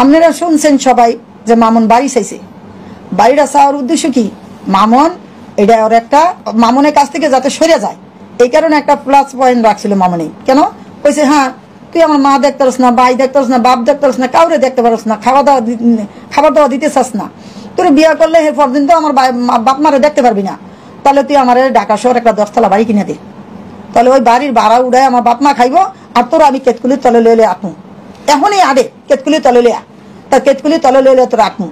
আপনারা শুনছেন সবাই যে মামুন বাড়ি চাইছে। বাড়িটা চাওয়ার উদ্দেশ্য কি? মামুন এটা ওর একটা মামুনের কাছ থেকে যাতে সরে যায় এই কারণে একটা প্লাস পয়েন্ট রাখছিল মামুনি। কেন কইছে, হ্যাঁ তুই আমার মা দেখতে পারস না, ভাই দেখতে পারস না, বাপ দেখতে পারস না, কাউরে দেখতে পারস না, খাবার দাওয়া দিতে চাস না, তোর বিয়ে করলে এরপর দিন তো আমার বাপ মারে দেখতে পারবি না, তাহলে তুই আমার ঢাকা শহর একটা 10তলা বাড়ি কিনে দে, তাহলে ওই বাড়ির ভাড়া উড়ায় আমার বাপ মা খাইবো, আর তোর আমি কেতকুলির তলে লইলে আঁকমু, এখনই আডে কেতকুলির তলে লইয়া, তা কেতকুলির তলে লইলে তোর আঁকমু,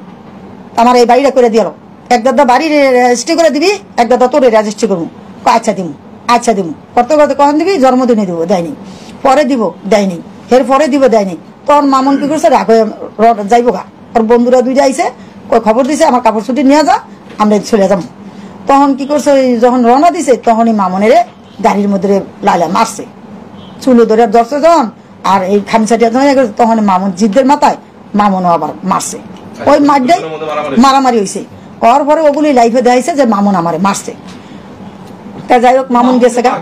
আমার এই বাড়িটা করে দিল, এক দাদা বাড়ি রেজিস্ট্রি করে দিবি, এক দাদা তোর রেজিস্ট্রি করবো, আচ্ছা দিমু, আচ্ছা দিমু, করতে করতে কখন দিবি, জন্মদিনে দিব, দেয়নি, পরে দিব দেয়নি, এর পরে দিব দেয়নি, তোর মামুন কি করছে রাখ হয়ে যাইবো গা, ওর বন্ধুরা দুইটা আইসে খবর দিছে আমার কাপড় ছুটি নিয়ে যা আমরা চলে যাবো। তখন কি করছে, যখন রওনা দিছে তখনই মামুনের গাড়ির মধ্যে লাইলা মারছে, চুলো ধরে ধরছে যখন, আর এই খামসাটিয়া তখন মামুন জিদ্দের মাথায় মামুনও আবার মারছে, ওই মারটাই মারামারি হয়েছে। হওয়ার পরে ওগুলি লাইফে দেখাইছে যে মামুন আমারে মারছে। তা যাই হোক মামুন গেছে গা,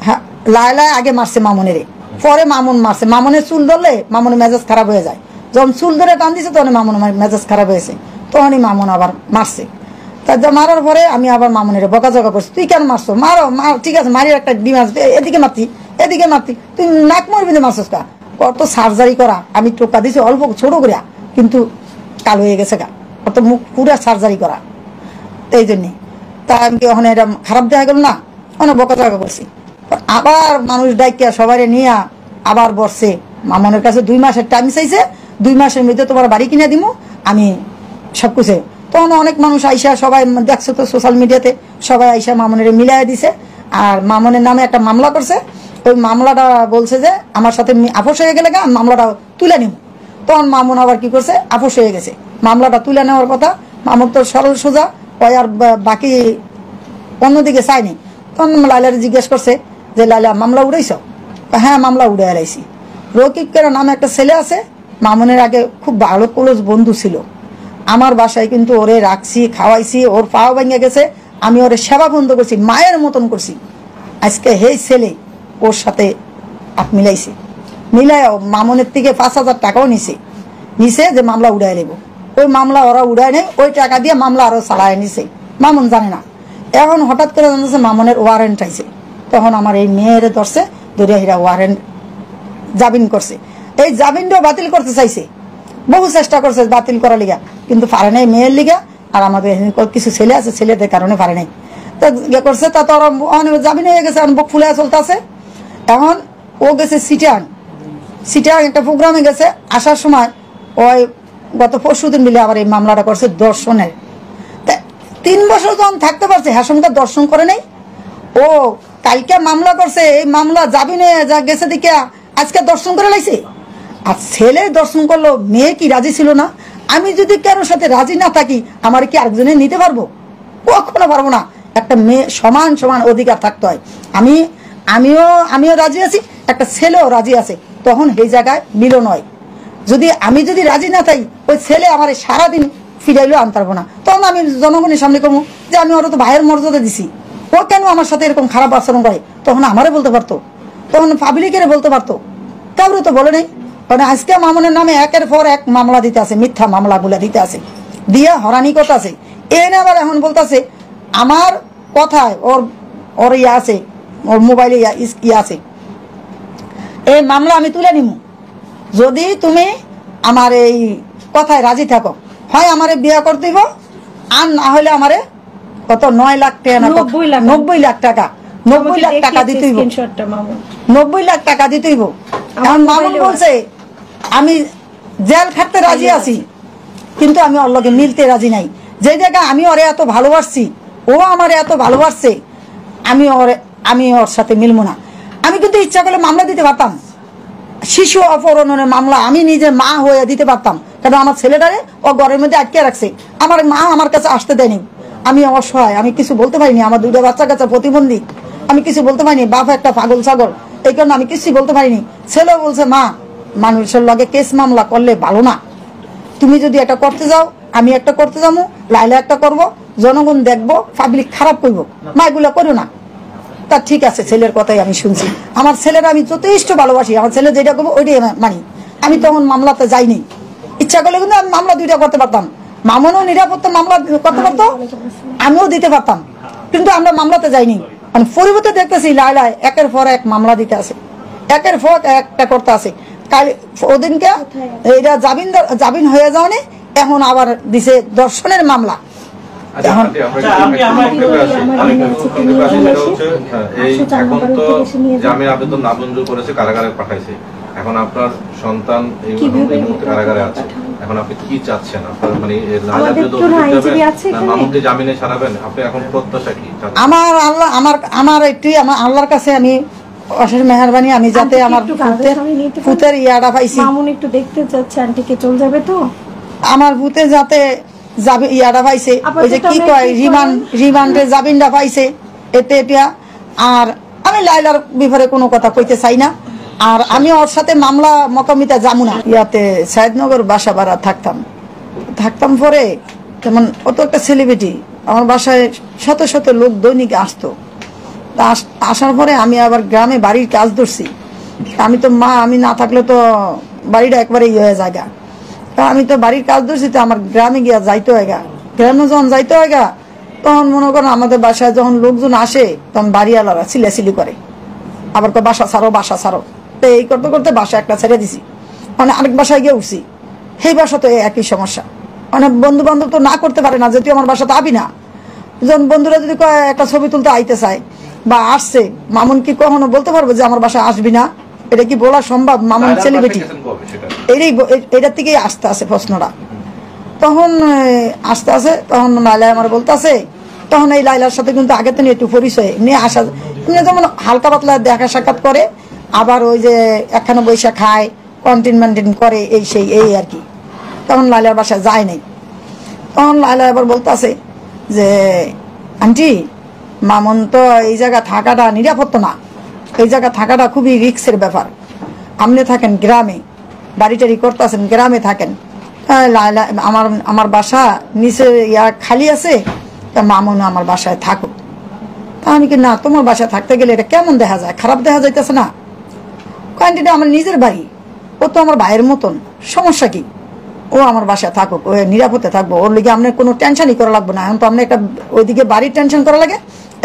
হ্যাঁ লাইলা আগে মারছে মামুনের, পরে মামুন মারছে। মামুনের চুল ধরলে মামুনের মেজাজ খারাপ হয়ে যায়, যখন চুল ধরে টান দিছে তখন মামুনের মেজাজ খারাপ হয়েছে, তখনই মামুন আবার মারছে। তা মারার পরে আমি আবার মামুনের বকাঝকা করছি, তুই কেন মারছো, মারো মার, ঠিক আছে মারির একটা ডিম আসবে, এদিকে মারতি এদিকে মারতি, তুই নাক মরবি না মারছস কা, কত সার্জারি করা, আমি টোকা দিছি অল্প ছোট করিয়া, কিন্তু কালো হয়ে গেছে গা, কত মুখ পুরা সার্জারি করা, এই জন্যে। তা আমি ওখানে এটা খারাপ দেখা গেল না, অনেক বকাঝকা করছি। আবার মানুষ ডাইকিয়া সবাই নিয়ে আবার বসছে, মামুনের কাছে 2 মাসের টাইম চাইছে, 2 মাসের মধ্যে তোমার বাড়ি কিনে দিব আমি সবকিছু। তখন অনেক মানুষ আইসা, সবাই দেখছো তো সোশ্যাল মিডিয়াতে, সবাই আইসা মামুনের মিলাই দিছে, আর মামুনের নামে একটা মামলা করছে। ওই মামলাটা বলছে যে আমার সাথে আপোষ হয়ে গেলে গা মামলাটা তুলে নিব। তখন মামুন আবার কি করছে, আপোষ হয়ে গেছে, মামলাটা তুলে নেওয়ার কথা, মামুন তো সরল সোজা, ওই আর বাকি অন্যদিকে চাইনি। তখন লাইলারে জিজ্ঞেস করছে যে লাইলা মামলা উড়াইছ? হ্যাঁ মামলা উড়ে আলাইছি। রকিকের নামে একটা ছেলে আছে, মামুনের আগে খুব ভালো ক্লোজ বন্ধু ছিল, আমার বাসায় কিন্তু ওরে রাখছি, খাওয়াইছি, ওর পাও ভেঙে গেছে, আমি ওরে সেবা বন্ধ করছি, মায়ের মতন করছি। আজকে হে ছেলে ওর সাথে হাত মিলাইছে, মিলাই মামুনের থেকে 5,000 টাকাও নিছে যে মামলা উড়াই নেব। ওই মামলা ওরা উড়ায় নেই, ওই টাকা দিয়ে মামলা আরো চালায় নিছে, মামুন জানে না। এখন হঠাৎ করে জানতেছে মামুনের ওয়ারেন্ট আইছে, তখন আমার এই মেয়ের ধরছে, ধরে এরা ওয়ারেন্ট জামিন করছে। এই জামিনটাও বাতিল করতে চাইছে, বহু চেষ্টা করছে বাতিল করার লিগা, কিন্তু পারে নাই মেয়ের লিগা, আর আমাদের কিছু ছেলে আছে, ছেলেদের কারণে পারে নাই। তা ইয়ে করছে, তা তো জামিন হয়ে গেছে, বুক ফুলে চলতেছে। এখন ও গেছে সিটাং একটা প্রোগ্রামে গেছে, আসার সময় ওই গত 4 দিন মিলে আবার এই মামলাটা করছে দর্শনের। 3 বছর যখন থাকতে পারছে, হাসমকা দর্শন করে নাই, ও কালকে মামলা করছে, এই মামলা জামিনে যা গেছে দিকে আজকে দর্শন করে লাইছে। আর ছেলে দর্শন করলো, মেয়ে কি রাজি ছিল না? আমি যদি কারোর সাথে রাজি না থাকি, আমার কি আরেকজনে নিতে পারবো? কখনো পারবো না। একটা মেয়ে সমান সমান অধিকার থাকতে হয়। আমিও রাজি আছি, একটা ছেলেও রাজি আছে, তখন এই জায়গায় মিলন হয়। আমি যদি রাজি না থাকি, ওই ছেলে আমার সারাদিন ফিরাইলেও আনতে পারবো না, তখন আমি জনগণের সামনে কমু যে আমি ওরা তো ভাইয়ের মর্যাদা দিছি, ও কেন আমার সাথে এরকম খারাপ আচরণ করে, তখন আমারে বলতে পারতো, তখন পাবলিকের বলতে পারতো, কাউরে তো বলে নেই। কারণ আজকে মামুনের নামে একের পর এক মামলা দিতে আছে, মিথ্যা মামলা গুলা দিতে আছে, দিয়া হরানি কথা আছে। এনে আবার এখন বলতেছে আমার কথায় ওর ইয়ে আছে, ওর মোবাইলে ইয়ে আছে, এই মামলা আমি তুলে নিব যদি তুমি আমার এই কথায় রাজি থাকো, হয় আমারে বিয়ে করতে দিব, আর না হলে আমারে কত 9 লাখ টাকা, 90 লাখ টাকা, 90 লাখ টাকা দিতে হইব, 90 লাখ টাকা দিতে হইব। এখন মামুন বলছে আমি জেল খাটতে রাজি আছি, কিন্তু আমি ওর লগে মিলতে রাজি নাই। যে জায়গা আমি ওরে এত ভালোবাসছি, ও আমারে এত ভালোবাসছে, আমি ওর সাথে মিলবো না। আমি কিন্তু ইচ্ছা করলে মামলা দিতে পারতাম, শিশু অপহরণের মামলা আমি নিজে মা হয়ে দিতে পারতাম, কারণ আমার ছেলেটারে ও ঘরের মধ্যে আটকে রাখছে, আমার মা আমার কাছে আসতে দেয়নি, আমি অসহায়, আমি কিছু বলতে পারিনি, আমার 2টা বাচ্চা কাচ্চা প্রতিবন্ধী, আমি কিছু বলতে পারিনি, বাপ একটা পাগল ছাগল, এই কারণে আমি কিছু বলতে পারিনি। ছেলে বলছে মা মানুষের লগে কেস মামলা করলে ভালো না, তুমি যদি একটা করতে যাও আমি একটা করতে যাবো, লাইলা একটা করবো, জনগণ দেখবো, পাবলিক খারাপ করবো, মা এগুলো করো না। তা ঠিক আছে, ছেলের কথাই আমি শুনছি, আমার ছেলেরা আমি যথেষ্ট ভালোবাসি, আমার ছেলে যেটা করবো ওইটাই মানি। আমি তখন মামলাতে যাইনি, ইচ্ছা করলে কিন্তু আমি মামলা 2টা করতে পারতাম, মামুনও নিরাপত্তা মামলা করতে পারতো, আমিও দিতে পারতাম, কিন্তু আমরা মামলাতে যাইনি। মানে পরিবর্তে দেখতেছি লাইলা একের পর এক মামলা দিতে আছে, একের পর একটা করতে আছে। কাল ওদিনকে এইটা জামিন হয়ে যাওয়ানি, এখন আবার দিছে ধর্ষণের মামলা। আবেদন নামঞ্জুর করেছে, কারাগারে পাঠাইছে, এখন আপনার সন্তান এই মুহূর্তে কারাগারে আছে, এখন আপনি কি চাচ্ছেন? আপনার মানে মামুনকে জামিনে ছাড়াবেন, আপনি এখন প্রত্যাশা কি? আমার একটু আল্লাহর কাছে আমি অশেষ মেহরবানি, আমি যাতে আমার ভূতের ইয়াটা পাইছি। মামুন একটু দেখতে চাচ্ছে আন্টিকে, চলে যাবে তো? আমার ভূতে যাতে যাবে ইয়াটা পাইছে, ওই যে কি কয় রিমান্ডে জামিনটা পাইছে, এতে এটা। আর আমি লাইলার ব্যাপারে কোনো কথা কইতে চাই না, আর আমি ওর সাথে মামলা মোকামিতা যাবো না। ইয়াতে সাইদনগর বাসা ভাড়া থাকতাম পরে, যেমন অত একটা সেলিব্রিটি আমার বাসায় শত শত লোক দৈনিক আসতো। আসার পরে আমি আবার গ্রামে বাড়ির কাজ ধরছি, আমি তো মা, আমি না থাকলে তো বাড়িটা একবারে ইয়ে হয়ে যায়। আমি তো বাড়ির কাজ ধরছি, তো আমার গ্রামে গিয়া যাইতে হয় গা। গ্রামে যখন যাইতে হয় গা, তখন মনে করেন আমাদের বাসায় যখন লোকজন আসে, তখন বাড়িওয়ালারা সিলাসিলি করে, আবার বাসা ছাড়ো। তো এই করতে করতে বাসা একটা ছেড়ে দিছি, মানে আরেক বাসায় গিয়ে উঠছি, সেই বাসা তো একই সমস্যা। মানে বন্ধু বান্ধব তো না করতে পারে না, যেহেতু আমার বাসা তো আবি না। যখন বন্ধুরা যদি একটা ছবি তুলতে আইতে চায় বা আসছে, মামুন কি কখনো বলতে পারবো যে আমার বাসায় আসবি না? এটা কি বলা সম্ভব? মামুন সেলিব্রিটি, এটার থেকেই আসতে আছে প্রশ্নটা। তখন আসতে আছে, তখন লাইলা আমার বলতে আছে, তখন এই লাইলার সাথে কিন্তু আগে তো একটু পরিচয় নিয়ে আসা, যেমন হালকা পাতলা দেখা সাক্ষাৎ করে, আবার ওই যে একখানে বৈশা খায়, কন্টিন করে, এই সেই এই আর কি। তখন লাইলার বাসায় যায় নাই। তখন লাইলা আবার বলতে আছে যে আন্টি, মামুন তো এই জায়গা থাকাটা নিরাপদ না, এই জায়গা থাকাটা খুবই রিস্কের ব্যাপার। আপনি থাকেন গ্রামে, বাড়ি টাড়ি করতেছেন, গ্রামে থাকেন, আমার বাসা নিচে খালি আছে, তা মামুন আমার বাসায় থাকুক। তা আমি কি, না, তোমার বাসায় থাকতে গেলে এটা কেমন দেখা যায়, খারাপ দেখা যাইতেছে না? আন্টিটা আমার নিজের বাড়ি, ও তো আমার ভাইয়ের মতন, সমস্যা কি? ও আমার বাসায় থাকুক, ও নিরাপদে থাকবো, ওর লিগে আপনার কোনো টেনশনই করা লাগবে না। এখন তো আপনার একটা ওইদিকে বাড়ির টেনশন করা লাগে,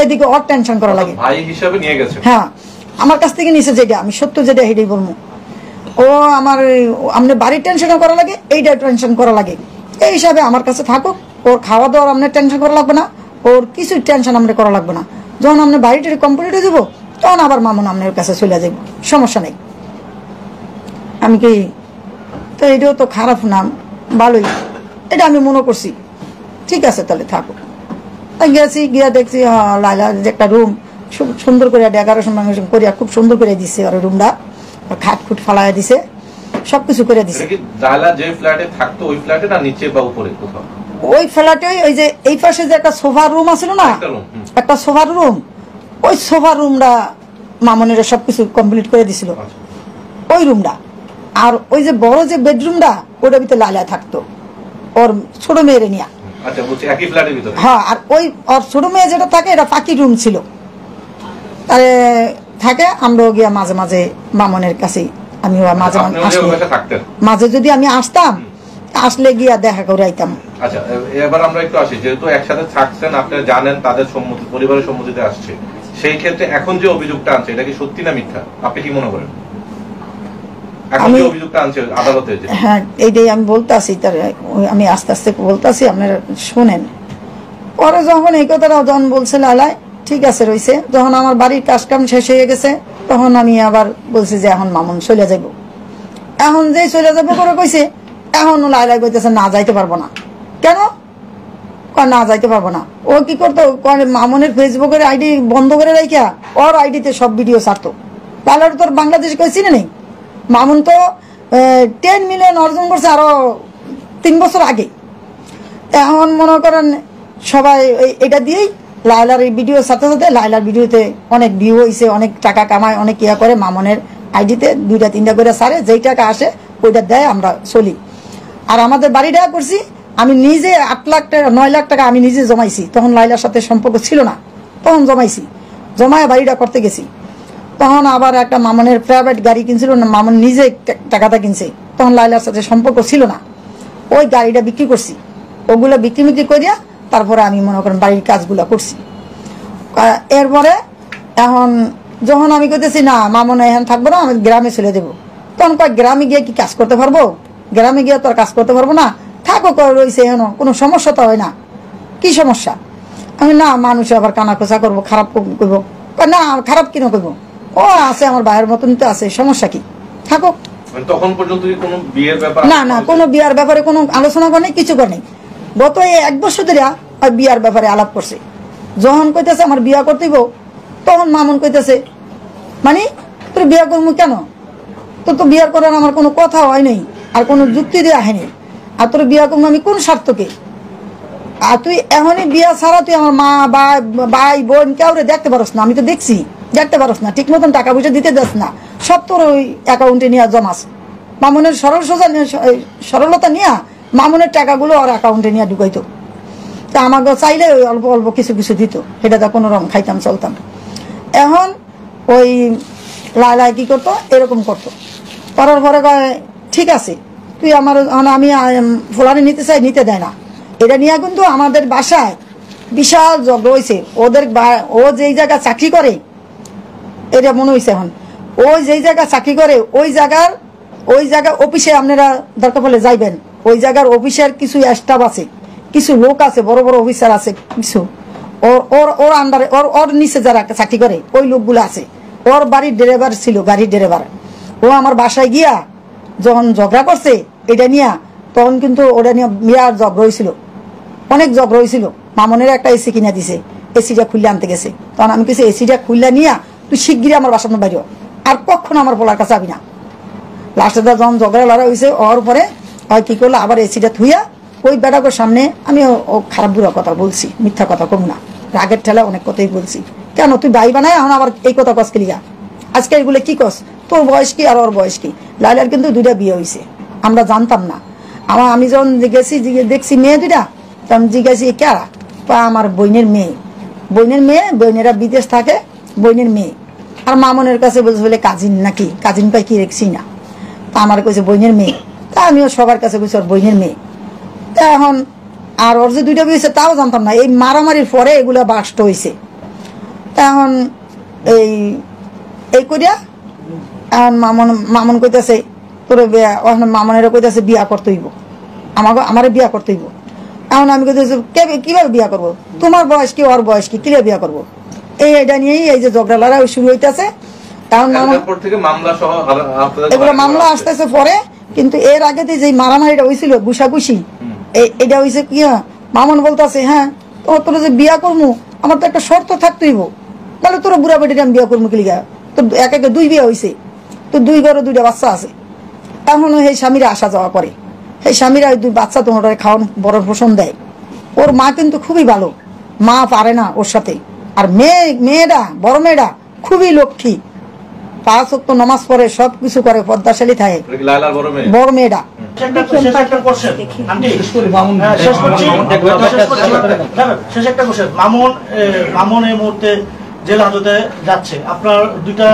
এদিকে ওর টেনশন করা লাগে। ভাই হিসাবে নিয়ে গেছে। হ্যাঁ, আমার কাছ থেকে নিচে যেটা, আমি সত্য যেটা সেটাই বলবো। ও আমার আপনার বাড়ির টেনশনও করা লাগে, এইটা টেনশন করা লাগে, এই হিসাবে আমার কাছে থাকুক। ওর খাওয়া দাওয়ার আপনার টেনশন করা লাগবে না, ওর কিছু টেনশন আপনার করা লাগবে না। যখন আপনার বাড়িটা কমপ্লিট হয়ে যাবো, তখন আবার মামুন আপনার কাছে চলে যাবো, সমস্যা নেই। আমি কি তো এটাও তো খারাপ না, ভালোই, এটা আমি মনে করছি। ঠিক আছে, তাহলে থাকুক। গেছি, গিয়া দেখছি লাইলা একটা রুম খুব সুন্দর করে ডেকোরেশন করিয়া খুব সুন্দর করে দিচ্ছে, ওর রুমটা খাট খুট ফালাই দিছে, সবকিছু করে দিছে। ওই ফ্ল্যাটে ওই যে এই পাশে যে একটা সোফার রুম আছিল না, একটা সোফার রুম, ওই সোফার রুমটা মামুনের সবকিছু কমপ্লিট করে দিছিল, ওই রুমটা। আর ওই যে বড় যে বেডরুমটা, ওটার ভিতরে লাইলা থাকতো ওর ছোট মেয়েরে নিয়ে। হ্যাঁ, আর ওই ওর ছোট মেয়ে যেটা থাকে, এটা পাকি রুম ছিল, তাহলে থাকে। আমরাও গিয়া মাঝে মাঝে মামুনের কাছে, আমি মাঝে যদি আমি আসতাম, আসলে গিয়া দেখা করে আইতাম। আচ্ছা, এবার আমরা একটু আসি, যেহেতু একসাথে থাকছেন, আপনি জানেন তাদের সম্মতি, পরিবারের সম্মতিতে আসছে, সেই ক্ষেত্রে এখন যে অভিযোগটা আনছে, এটা কি সত্যি না মিথ্যা, আপনি কি মনে করেন? হ্যাঁ, এইটাই আমি বলতেছি, আমি আস্তে আস্তে বলতেছি, আপনারা শুনেন। পরে যখন এই কথাটা যখন বলছে লালাই, ঠিক আছে রয়েছে, যখন আমার বাড়ির কাজ কাম শেষ হয়ে গেছে, তখন আমি আবার বলছি যে এখন মামুন চলে যাব। এখন যে চলে যাবো করে কইছে, এখন লাইলাই কইতেছে না, যাইতে পারবো না। কেন? না, যাইতে পারবো না। ও কি করতো, মামুনের ফেসবুকের আইডি বন্ধ করে রাখিয়া ওর আইডিতে সব ভিডিও ছাড়তো। লাইলার তোর বাংলাদেশে কই চিনে নেই। মামুন তো 10 মিলিয়ন অর্জন করছে আরো 3 বছর আগে। এখন মনে করেন সবাই এটা দিয়েই লাইলার এই ভিডিওর সাথে সাথে লাইলার ভিডিওতে অনেক ভিউ হয়েছে, অনেক টাকা কামায়, অনেক ইয়া করে। মামুনের আইডিতে 2-3টা করে সারে, যেই টাকা আসে ওইটা দেয়, আমরা চলি। আর আমাদের বাড়িটা করছি আমি নিজে 8 লাখ টাকা 9 লাখ টাকা আমি নিজে জমাইছি। তখন লাইলার সাথে সম্পর্ক ছিল না, তখন জমাইছি, জমায় বাড়িটা করতে গেছি। তখন আবার একটা মামুনের প্রাইভেট গাড়ি কিনছিল না, মামুন নিজে টাকাটা কিনছে, তখন লাইলার সাথে সম্পর্ক ছিল না। ওই গাড়িটা বিক্রি করছি, ওগুলো বিক্রি করিয়া তারপরে আমি মনে করেন বাড়ির কাজগুলো করছি। এরপরে এখন যখন আমি কইতেছি না মামন এখন থাকবো না, আমি গ্রামে চলে দেবো, তখন কয় গ্রামে গিয়ে কি কাজ করতে পারবো, গ্রামে গিয়ে তো আর কাজ করতে পারবো না, থাকো রয়েছে এখন, কোনো সমস্যা তো হয় না। কি সমস্যা? আমি না মানুষ আবার কানা খোঁচা করবো, খারাপ করবো। না খারাপ কিনা করবো, ও আছে আমার ভাইয়ের মতন তো আছে, সমস্যা কি, থাকো। তখন পর্যন্ত কি কোনো বিয়ের ব্যাপার? না কোনো বিয়ার ব্যাপারে কোনো আলোচনা করে নাই, কিছু করে নাই। গত এই 1 বছর ধরে বিয়ার ব্যাপারে আলাপ করছে। যখন কইতেছে আমার বিয়া করতেইব, তখন মামুন কইতেছে মানে তোর বিয়া করবো কেন, তোর তো বিয়ার করার আমার কোনো কথা হয় নাই, আর কোনো যুক্তি দিয়ে আহেনি, আর তোর বিয়া করবো আমি কোন স্বার্থকে? আর তুই এখনই বিয়া ছাড়া তুই আমার মা ভাই বোন কাউরে দেখতে পারস না, আমি তো দেখছি, দেখতে পারস না, ঠিক মতন টাকা পয়সা দিতে যাস না, সব তোর ওই অ্যাকাউন্টে নিয়ে জমাস। মামুনের সরলতা নিয়ে মামুনের টাকাগুলো ওর অ্যাকাউন্টে নিয়ে ঢুকাইতো, তা আমাকে চাইলে ওই অল্প অল্প কিছু কিছু দিত, সেটা তো কোনো রকম খাইতাম চলতাম। এখন ওই লাই কি করতো, এরকম করতো, করার পরে ঠিক আছে তুই আমার, আমি ফোলানি নিতে চাই, নিতে দেয় না। এটা নিয়ে কিন্তু আমাদের বাসায় বিশাল ঝগড়া হয়েছে। ও যেই জায়গা চাকরি করে, এটা মনে হয়েছে এখন, ও যেই জায়গা চাকরি করে ওই জায়গা অফিসে আপনারা দরকার পড়লে যাইবেন, ওই জায়গার অফিসের কিছু স্টাফ আছে, কিছু লোক আছে, বড় বড় অফিসার আছে, কিছু ওর আন্ডারে ওর নিচে যারা চাকরি করে ওই লোকগুলো আছে। ওর বাড়ির ড্রাইভার ছিল, গাড়ির ড্রাইভার। ও আমার বাসায় গিয়া যখন ঝগড়া করছে এটা নিয়ে, তখন কিন্তু ওটা নিয়ে বিরাট ঝগড়া হয়েছিল, অনেক ঝগড়া হয়েছিল। মামনের একটা এসি কিনে দিছে, এসিটা খুললে আনতে গেছে, তখন আমি কিছু এসিটা খুললে নিয়ে তুই শিগগিরই আমার বাসার বাইরে, আর কখনো আমার বলার কাছে যাবি না। লাস্টে যখন ঝগড়া লড়াই হয়েছে, ওর পরে কি করলো, আবার এসিটা থুইয়া ওই বেটাকের সামনে আমি ও খারাপ বুড়া কথা বলছি, মিথ্যা কথা কম না, রাগের ঠেলা অনেক কথাই বলছি। কেন তুই ভাই বানায় এখন আবার এই কথা কস কিলিয়া, আজকে এগুলো কি কস, তোর বয়স কি আর ওর বয়স কি? লাইলার কিন্তু 2টা বিয়ে হয়েছে, আমরা জানতাম না। আমি যখন গেছি দেখছি মেয়ে 2টা, তখন জিজ্ঞাসি কারা, আমার বোনের মেয়ে, বোনেরা বিদেশ থাকে, বোনের মেয়ে। আর মামনের কাছে বলছে বলে কাজিন নাকি, কাজিন পাই কি রেখছি না, তা আমার কইছে বোনের মেয়ে, তা আমিও সবার কাছে কইছি ওর বোনের মেয়ে। তা এখন আর ওর যে 2টা বিয়ে হয়েছে তাও জানতাম না, এই মারামারির পরে এগুলা বাস্ট হয়েছে। তা এখন এই করিয়া এখন মামন কইতেছে তোর মামনেরও কইতেছে বিয়া করতে হইব, আমারে বিয়া করতে হইব। এখন আমি কইতেছি কিভাবে বিয়া করবো, তোমার বয়স কি ওর বয়স কি, কিভাবে বিয়া করবো? এটা নিয়েই এই যে ঝগড়া লড়াই শুরু হইতেছে। কারণ এগুলো মামলা আসতেছে পরে, কিন্তু এর আগে যে মারামারিটা হয়েছিল ঘুষাঘুষি, এটা হয়েছে কি, মামন বলতেছে হ্যাঁ তোর যে বিয়া করবো আমার তো একটা শর্ত থাকতে হইব, তাহলে তোর বুড়া বেটিটা আমি বিয়া করবো কিলিগা, তোর একে 2 বিয়ে হয়েছে, তোর 2 ঘরে 2টা বাচ্চা আছে। এখনো সেই স্বামীরা আসা যাওয়া করে, সেই স্বামীরা 2 বাচ্চা তোমার খাওয়ান বড় পোষণ দেয়। ওর মা কিন্তু খুবই ভালো, মা পারে না ওর সাথে। আর মেয়েটা বড় মেয়েটা খুবই লক্ষ্মী, 5 ওয়াক্ত নামাজ পড়ে, সবকিছু করে, পদ্মাশালী থাকে বড় মেয়েটা। মামুন এই মুহূর্তে জেল হাজতে যাচ্ছে, আপনার 2টা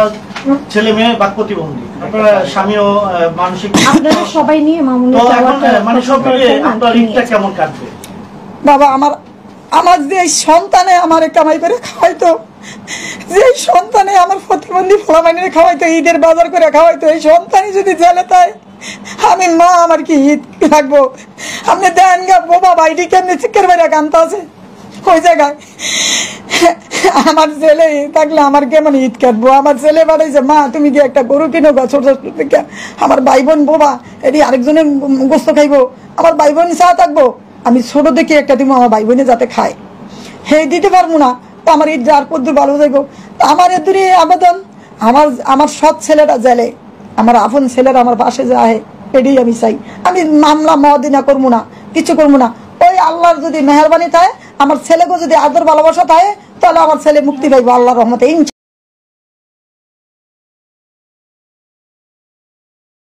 ছেলে মেয়ে বাক প্রতিবন্ধী, আপনার স্বামীও মানসিক, আপনারা সবাই নিয়ে মামুনের মানে সব মিলিয়ে আপনার ঈদটা কেমন কাটবে? বাবা আমার যে সন্তানে আমার কামাই করে খাওয়াইতো, যে সন্তানে আমার প্রতিবন্ধী ফলামাইনে খাওয়াইতো, ঈদের বাজার করে খাওয়াইতো, এই সন্তানই যদি জেলে তাই আমি মা আমার কি ঈদ থাকবো? আপনি দেন গা বাবা বাইটি কেমনি চিকের বাইরে কান্তা আছে ওই জায়গায়, আমার ছেলে থাকলে আমার কেমন ঈদ কাটবো? আমার ছেলে বাড়াইছে মা তুমি কি একটা গরু কিনো গা, ছোট ছোট থেকে আমার ভাই বোন বোবা এটি আরেকজনের গোস্ত খাইবো, আমার ভাই বোন চা থাকবো, আমি ছোট দেখে একটা দিব আমার ভাই বোনে যাতে খায়, হে দিতে পারবো না, তো আমার ঈদ যার পদ্দুর ভালো যাইবো। আমার এর দূরে আবেদন, আমার সৎ ছেলেরা জেলে, আমার আপন ছেলেরা আমার পাশে যায়, এটাই আমি চাই। আমি মামলা মহদিনা করবো না, কিছু করবো না, ওই আল্লাহর যদি মেহরবানি থাকে, আমার ছেলেকে যদি আদর ভালোবাসা থাকে, তাহলে আমার ছেলে মুক্তি পাইবো আল্লাহর রহমতে।